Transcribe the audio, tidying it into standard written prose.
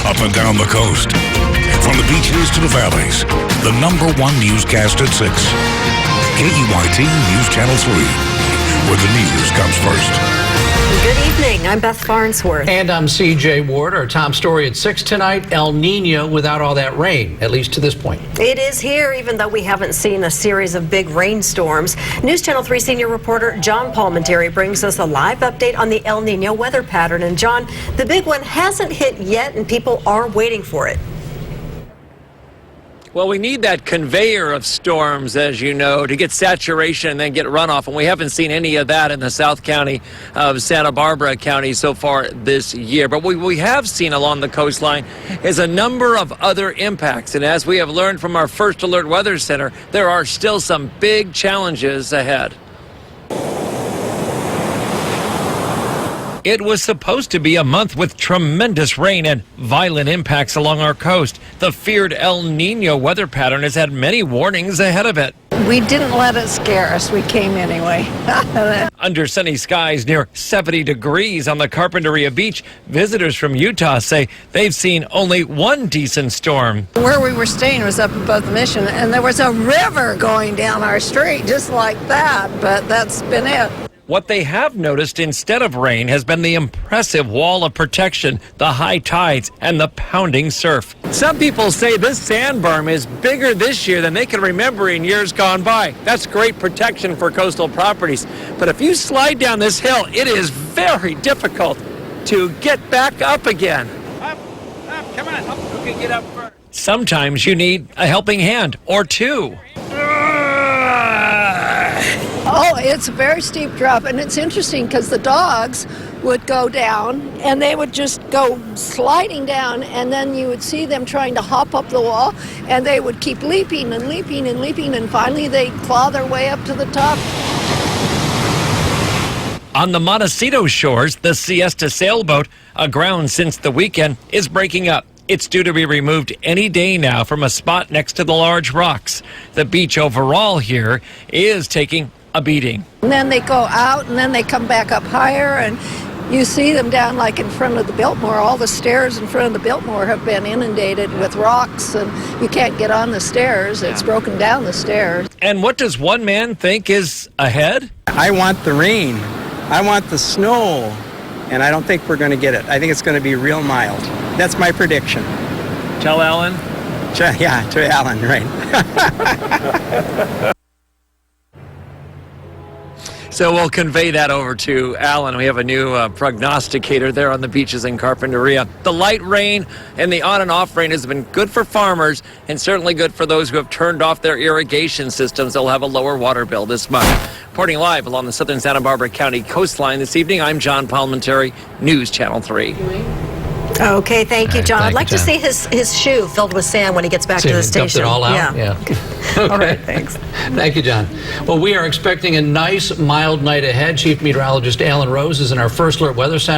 up and down the coast. From the beaches to the valleys, the #1 newscast at 6. KEYT News Channel 3, where the news comes first. Good evening. I'm Beth Farnsworth. And I'm CJ Ward. Our top story at 6 tonight, El Nino without all that rain, at least to this point. It is here, even though we haven't seen a series of big rainstorms. News Channel 3 senior reporter John Palmentary brings us a live update on the El Nino weather pattern. And John, the big one hasn't hit yet, and people are waiting for it. Well, we need that conveyor of storms, as you know, to get saturation and then get runoff. And we haven't seen any of that in the South County of Santa Barbara County so far this year. But what we have seen along the coastline is a number of other impacts. And as we have learned from our First Alert Weather Center, there are still some big challenges ahead. It was supposed to be a month with tremendous rain and violent impacts along our coast. The feared El Nino weather pattern has had many warnings ahead of it. We didn't let it scare us. We came anyway. Under sunny skies near 70 degrees on the Carpinteria Beach, visitors from Utah say they've seen only one decent storm. Where we were staying was up above the Mission, and there was a river going down our street just like that, but that's been it. What they have noticed instead of rain has been the impressive wall of protection, the high tides, and the pounding surf. Some people say this sandberm is bigger this year than they can remember in years gone by. That's great protection for coastal properties. But if you slide down this hill, it is very difficult to get back up again. Up, come on, who can get up first? Sometimes you need a helping hand or two. Oh, it's a very steep drop, and it's interesting because the dogs would go down, and they would just go sliding down, and then you would see them trying to hop up the wall, and they would keep leaping and leaping and leaping, and finally they claw their way up to the top. On the Montecito shores, the Siesta sailboat, aground since the weekend, is breaking up. It's due to be removed any day now from a spot next to the large rocks. The beach overall here is taking a beating. And then they go out, and then they come back up higher, and you see them down like in front of the Biltmore. All the stairs in front of the Biltmore have been inundated with rocks, and you can't get on the stairs. It's broken down the stairs. And what does one man think is ahead? I want the rain. I want the snow. And I don't think we're going to get it. I think it's going to be real mild. That's my prediction. Tell Alan? Yeah, to Alan, right. So we'll convey that over to Alan. We have a new prognosticator there on the beaches in Carpinteria. The light rain and the on and off rain has been good for farmers and certainly good for those who have turned off their irrigation systems. They'll have a lower water bill this month. Reporting live along the southern Santa Barbara County coastline this evening, I'm John Palmentary, News Channel 3. Okay, thank you, John. Thank I'd like you, to John. see his shoe filled with sand when he gets back to the station. Dumped it all out? Yeah. Okay. All right, thanks. Thank you, John. Well, we are expecting a nice, mild night ahead. Chief Meteorologist Alan Rose is in our First Alert Weather Center.